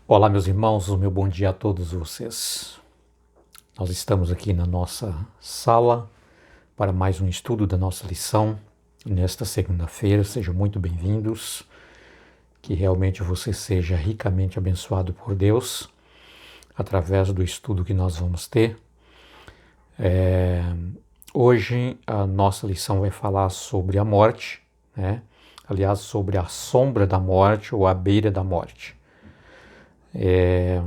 Olá, meus irmãos, o meu bom dia a todos vocês. Nós estamos aqui na nossa sala para mais um estudo da nossa lição nesta segunda-feira. Sejam muito bem-vindos. Que realmente você seja ricamente abençoado por Deus através do estudo que nós vamos ter. Hoje a nossa lição vai falar sobre a morte, né? Aliás, sobre a sombra da morte ou a beira da morte. É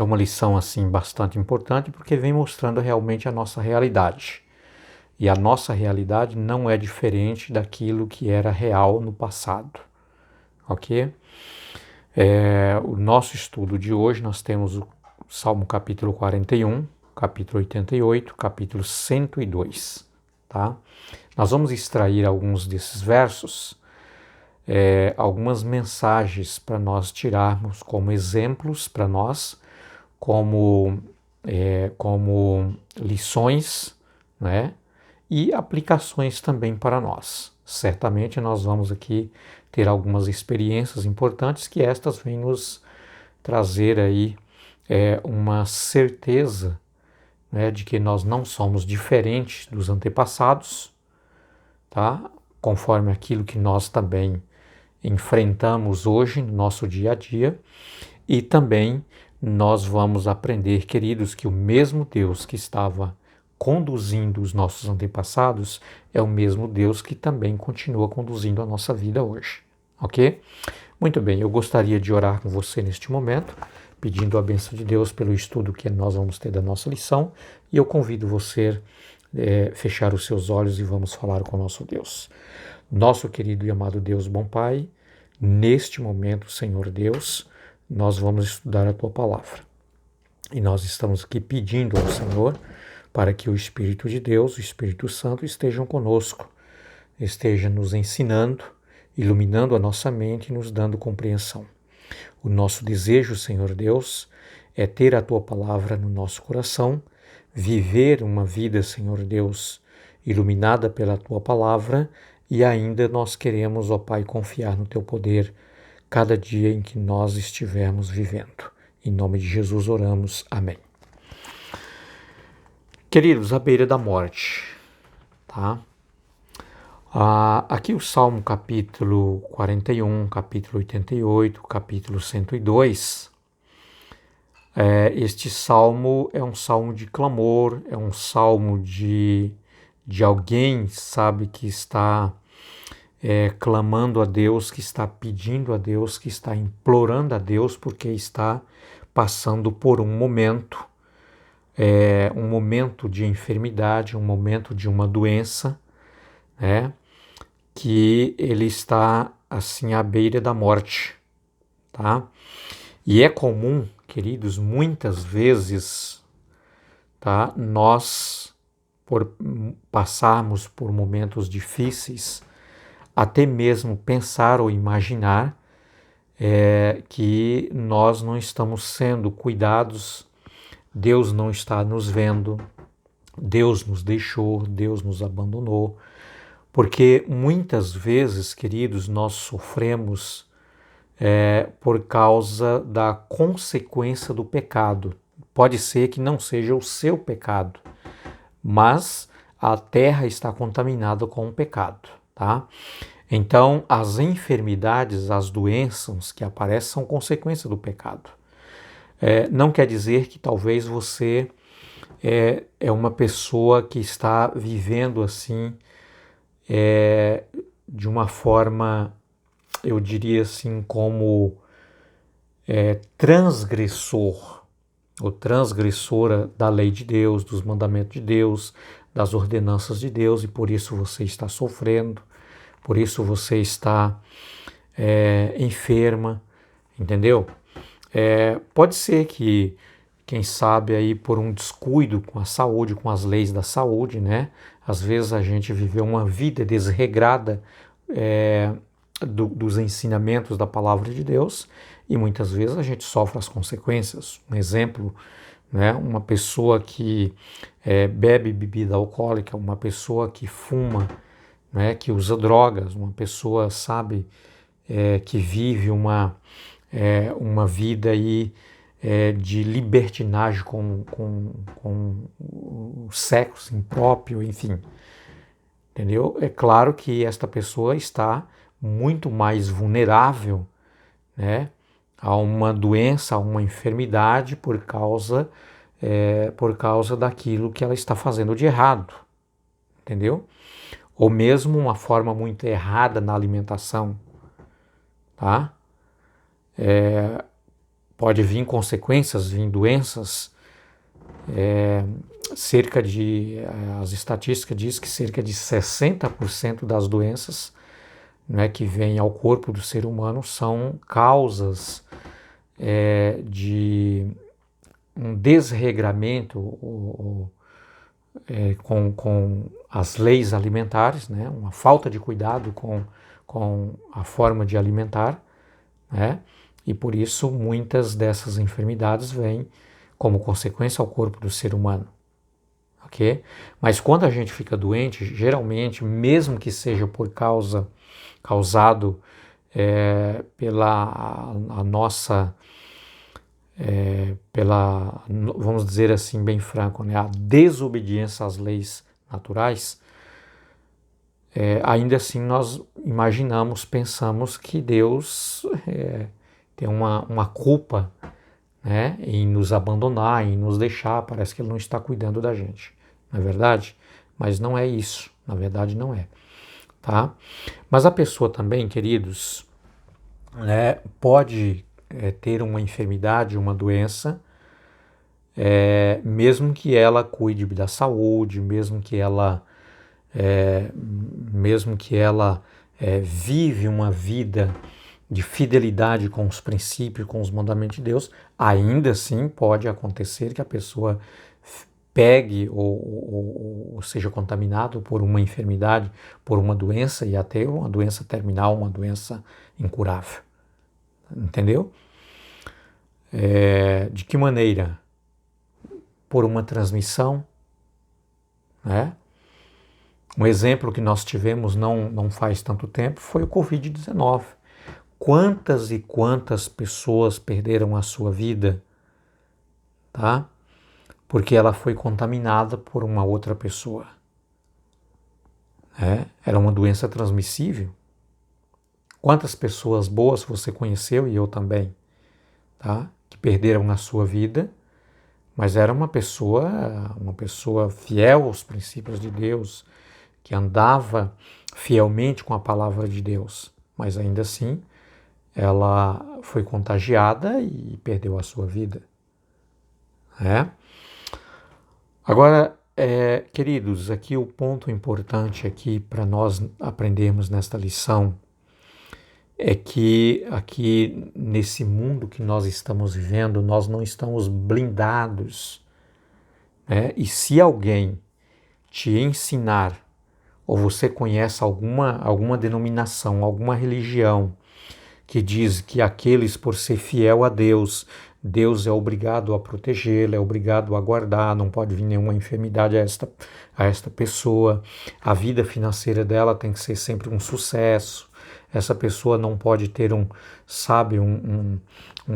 uma lição assim bastante importante porque vem mostrando realmente a nossa realidade. E a nossa realidade não é diferente daquilo que era real no passado, ok? O nosso estudo de hoje nós temos o Salmo capítulo 41, capítulo 88, capítulo 102, tá? Nós vamos extrair alguns desses versos, algumas mensagens para nós tirarmos como exemplos para nós, como lições, né? E aplicações também para nós. Certamente nós vamos aqui ter algumas experiências importantes que estas vêm nos trazer aí uma certeza, né, de que nós não somos diferentes dos antepassados, tá? Conforme aquilo que nós também enfrentamos hoje no nosso dia a dia, e também nós vamos aprender, queridos, que o mesmo Deus que estava conduzindo os nossos antepassados é o mesmo Deus que também continua conduzindo a nossa vida hoje, ok? Muito bem, eu gostaria de orar com você neste momento, pedindo a bênção de Deus pelo estudo que nós vamos ter da nossa lição, e eu convido você a fechar os seus olhos e vamos falar com o nosso Deus. Nosso querido e amado Deus, bom Pai, neste momento, Senhor Deus, nós vamos estudar a Tua Palavra. E nós estamos aqui pedindo ao Senhor para que o Espírito de Deus, o Espírito Santo, estejam conosco, esteja nos ensinando, iluminando a nossa mente e nos dando compreensão. O nosso desejo, Senhor Deus, é ter a Tua Palavra no nosso coração, viver uma vida, Senhor Deus, iluminada pela Tua Palavra, e ainda nós queremos, ó Pai, confiar no Teu poder cada dia em que nós estivermos vivendo. Em nome de Jesus oramos. Amém. Queridos, à beira da morte, tá? Aqui o Salmo capítulo 41, capítulo 88, capítulo 102, este salmo é um salmo de clamor, é um salmo de alguém, sabe, que está clamando a Deus, que está pedindo a Deus, que está implorando a Deus, porque está passando por um momento de enfermidade, um momento de uma doença, né, que ele está assim à beira da morte, tá? E é comum, queridos, muitas vezes, tá, nós, por passarmos por momentos difíceis, até mesmo pensar ou imaginar que nós não estamos sendo cuidados, Deus não está nos vendo, Deus nos deixou, Deus nos abandonou, porque muitas vezes, queridos, nós sofremos por causa da consequência do pecado. Pode ser que não seja o seu pecado, mas a terra está contaminada com o pecado, tá? Então, as enfermidades, as doenças que aparecem são consequência do pecado. Não quer dizer que talvez você é uma pessoa que está vivendo assim de uma forma, eu diria assim, como transgressor ou transgressora da lei de Deus, dos mandamentos de Deus, das ordenanças de Deus, e por isso você está sofrendo, por isso você está enferma, entendeu? Pode ser que, quem sabe, aí por um descuido com a saúde, com as leis da saúde, né? Às vezes a gente viveu uma vida desregrada dos ensinamentos da palavra de Deus, e muitas vezes a gente sofre as consequências. Um exemplo, né? Uma pessoa que bebe bebida alcoólica, uma pessoa que fuma, né? Que usa drogas, uma pessoa, sabe, que vive uma uma vida aí de libertinagem com o sexo impróprio, enfim, entendeu? É claro que esta pessoa está muito mais vulnerável, né, a uma doença, a uma enfermidade por causa daquilo que ela está fazendo de errado, entendeu? Ou mesmo uma forma muito errada na alimentação, tá? Pode vir consequências, vir doenças. As estatísticas dizem que cerca de 60% das doenças, né, que vêm ao corpo do ser humano são causas de um desregramento com as leis alimentares, né, uma falta de cuidado com a forma de alimentar, né, e por isso muitas dessas enfermidades vêm como consequência ao corpo do ser humano. Okay? Mas quando a gente fica doente, geralmente, mesmo que seja causado pela a nossa, vamos dizer assim, bem franco, né, a desobediência às leis naturais, ainda assim nós imaginamos, pensamos que Deus tem uma culpa, né, em nos abandonar, em nos deixar, parece que Ele não está cuidando da gente, não é verdade? Mas não é isso, na verdade não é, tá? Mas a pessoa também, queridos, né, pode ter uma enfermidade, uma doença, mesmo que ela cuide da saúde, mesmo que ela vive uma vida de fidelidade com os princípios, com os mandamentos de Deus, ainda assim pode acontecer que a pessoa pegue ou seja contaminado por uma enfermidade, por uma doença e até uma doença terminal, uma doença incurável. Entendeu? De que maneira? Por uma transmissão, né? Um exemplo que nós tivemos não faz tanto tempo foi o Covid-19. Quantas e quantas pessoas perderam a sua vida, tá? Porque ela foi contaminada por uma outra pessoa. Era uma doença transmissível. Quantas pessoas boas você conheceu e eu também, tá? Que perderam a sua vida, mas era uma pessoa fiel aos princípios de Deus, que andava fielmente com a palavra de Deus, mas ainda assim ela foi contagiada e perdeu a sua vida. Agora, queridos, aqui o ponto importante aqui para nós aprendermos nesta lição é que aqui nesse mundo que nós estamos vivendo, nós não estamos blindados, né? E se alguém te ensinar, ou você conhece alguma denominação, alguma religião que diz que aqueles por ser fiel a Deus, Deus é obrigado a protegê-lo, é obrigado a guardar, não pode vir nenhuma enfermidade a esta pessoa, a vida financeira dela tem que ser sempre um sucesso, essa pessoa não pode ter um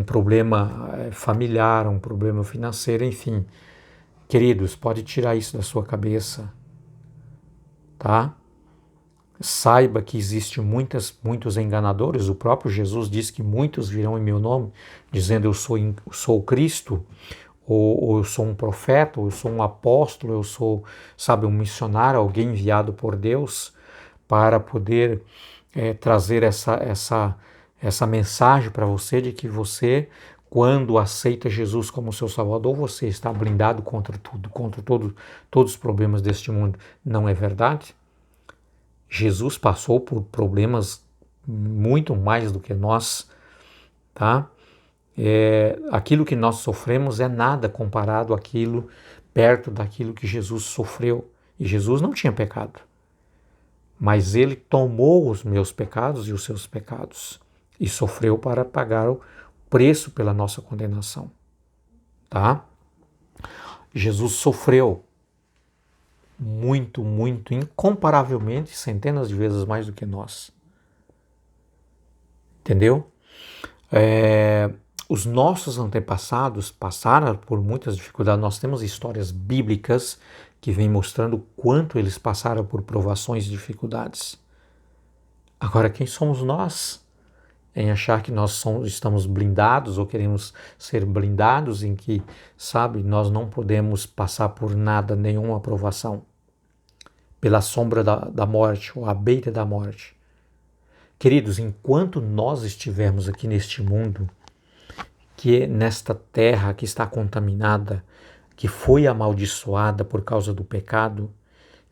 problema familiar, um problema financeiro, enfim. Queridos, pode tirar isso da sua cabeça, tá? Saiba que existe muitos enganadores. O próprio Jesus diz que muitos virão em meu nome, dizendo eu sou o Cristo, ou eu sou um profeta, ou eu sou um apóstolo, eu sou, um missionário, alguém enviado por Deus para poder trazer essa mensagem para você de que você, quando aceita Jesus como seu Salvador, você está blindado contra tudo, contra todos os problemas deste mundo. Não é verdade? Jesus passou por problemas muito mais do que nós, tá? Aquilo que nós sofremos é nada comparado perto daquilo que Jesus sofreu. E Jesus não tinha pecado, mas ele tomou os meus pecados e os seus pecados e sofreu para pagar o preço pela nossa condenação, tá? Jesus sofreu muito, muito, incomparavelmente, centenas de vezes mais do que nós. Entendeu? Os nossos antepassados passaram por muitas dificuldades. Nós temos histórias bíblicas que vêm mostrando o quanto eles passaram por provações e dificuldades. Agora, quem somos nós em achar que nós estamos blindados ou queremos ser blindados, em que, sabe, nós não podemos passar por nada, nenhuma provação, pela sombra da morte ou à beira da morte? Queridos, enquanto nós estivermos aqui neste mundo, que nesta terra que está contaminada, que foi amaldiçoada por causa do pecado,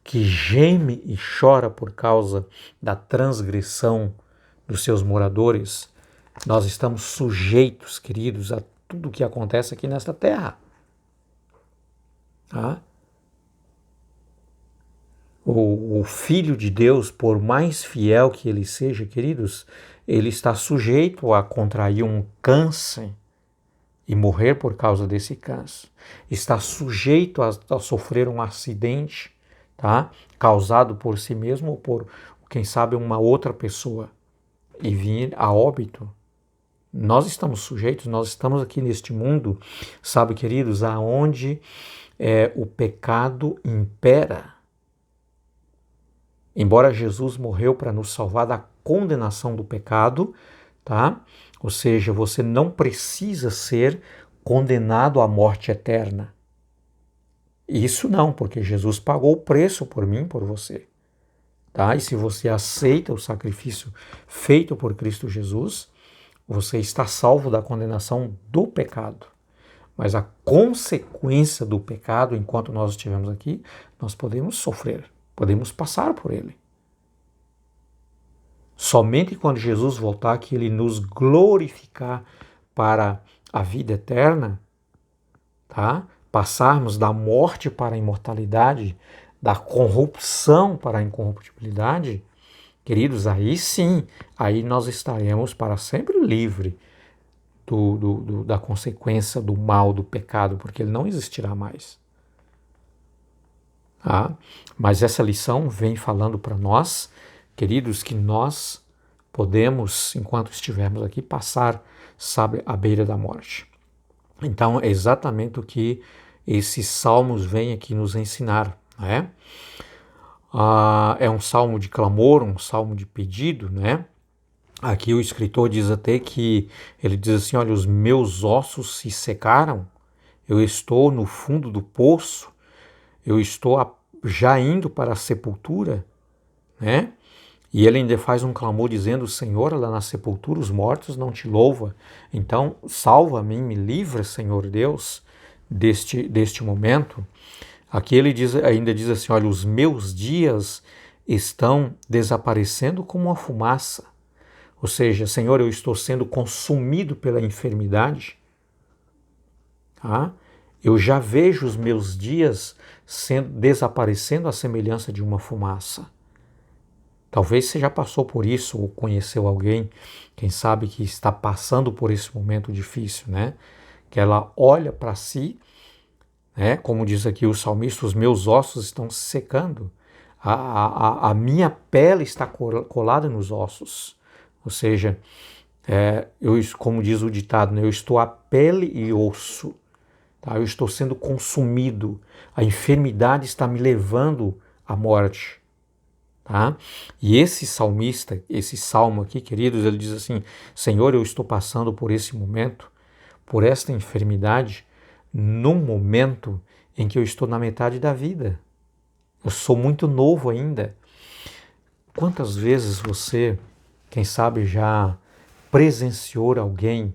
que geme e chora por causa da transgressão dos seus moradores, nós estamos sujeitos, queridos, a tudo o que acontece aqui nesta terra. Tá? O Filho de Deus, por mais fiel que ele seja, queridos, ele está sujeito a contrair um câncer e morrer por causa desse câncer. Está sujeito a sofrer um acidente, tá? Causado por si mesmo ou por, quem sabe, uma outra pessoa e vir a óbito. Nós estamos sujeitos, nós estamos aqui neste mundo, sabe, queridos, aonde o pecado impera. Embora Jesus morreu para nos salvar da condenação do pecado, tá? Ou seja, você não precisa ser condenado à morte eterna. Isso não, porque Jesus pagou o preço por mim, por você. Tá? E se você aceita o sacrifício feito por Cristo Jesus, você está salvo da condenação do pecado. Mas a consequência do pecado, enquanto nós estivermos aqui, nós podemos sofrer, podemos passar por ele. Somente quando Jesus voltar, que ele nos glorificar para a vida eterna, tá? Passarmos da morte para a imortalidade, da corrupção para a incorruptibilidade, queridos, aí sim, aí nós estaremos para sempre livres da consequência do mal, do pecado, porque ele não existirá mais. Tá? Mas essa lição vem falando para nós, queridos, que nós podemos, enquanto estivermos aqui, passar, sabe, à beira da morte. Então, é exatamente o que esses salmos vêm aqui nos ensinar, né? É um salmo de clamor, um salmo de pedido, né? Aqui o escritor diz até que, ele diz assim, olha, os meus ossos se secaram, eu estou no fundo do poço, eu estou já indo para a sepultura, né? E ele ainda faz um clamor dizendo, Senhor, lá na sepultura os mortos não te louvam. Então, salva a mim, me livra, Senhor Deus, deste momento. Aqui ele ainda diz assim, olha, os meus dias estão desaparecendo como uma fumaça. Ou seja, Senhor, eu estou sendo consumido pela enfermidade. Tá? Eu já vejo os meus dias desaparecendo à semelhança de uma fumaça. Talvez você já passou por isso ou conheceu alguém, quem sabe, que está passando por esse momento difícil, né? Que ela olha para si, né? Como diz aqui o salmista, os meus ossos estão se secando, a minha pele está colada nos ossos. Ou seja, como diz o ditado, né? Eu estou a pele e osso, tá? Eu estou sendo consumido, a enfermidade está me levando à morte. Tá? E esse salmista, esse salmo aqui, queridos, ele diz assim, Senhor, eu estou passando por esse momento, por esta enfermidade, num momento em que eu estou na metade da vida. Eu sou muito novo ainda. Quantas vezes você, quem sabe, já presenciou alguém,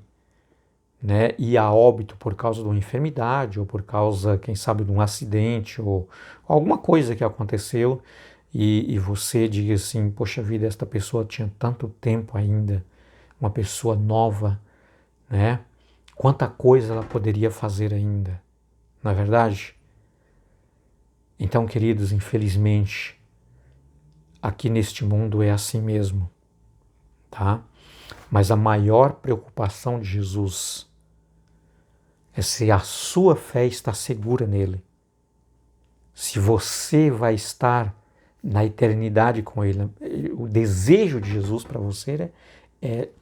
né, ir a óbito por causa de uma enfermidade, ou por causa, quem sabe, de um acidente, ou alguma coisa que aconteceu, e você diga assim, poxa vida, esta pessoa tinha tanto tempo ainda, uma pessoa nova, né? Quanta coisa ela poderia fazer ainda, não é verdade? Então, queridos, infelizmente, aqui neste mundo é assim mesmo, tá? Mas a maior preocupação de Jesus é se a sua fé está segura nele, se você vai estar na eternidade com ele. O desejo de Jesus para você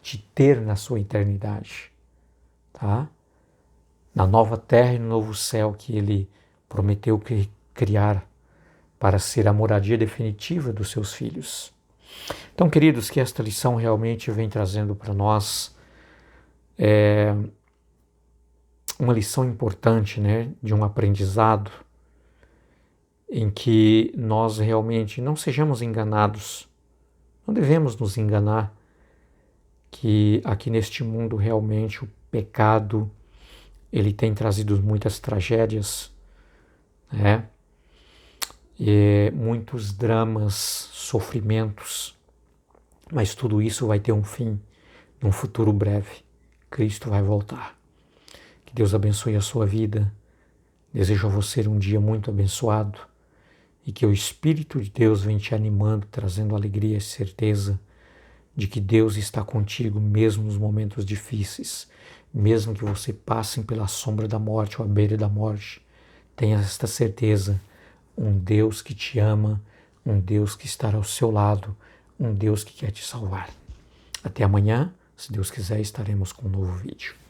te ter na sua eternidade, tá? Na nova terra e no novo céu que Ele prometeu criar para ser a moradia definitiva dos seus filhos. Então, queridos, que esta lição realmente vem trazendo para nós uma lição importante, né, de um aprendizado em que nós realmente não sejamos enganados, não devemos nos enganar que aqui neste mundo realmente o pecado ele tem trazido muitas tragédias, né? E muitos dramas, sofrimentos, mas tudo isso vai ter um fim num futuro breve. Cristo vai voltar. Que Deus abençoe a sua vida. Desejo a você um dia muito abençoado e que o Espírito de Deus venha te animando, trazendo alegria e certeza de que Deus está contigo mesmo nos momentos difíceis, mesmo que você passe pela sombra da morte ou à beira da morte. Tenha esta certeza, um Deus que te ama, um Deus que está ao seu lado, um Deus que quer te salvar. Até amanhã, se Deus quiser, estaremos com um novo vídeo.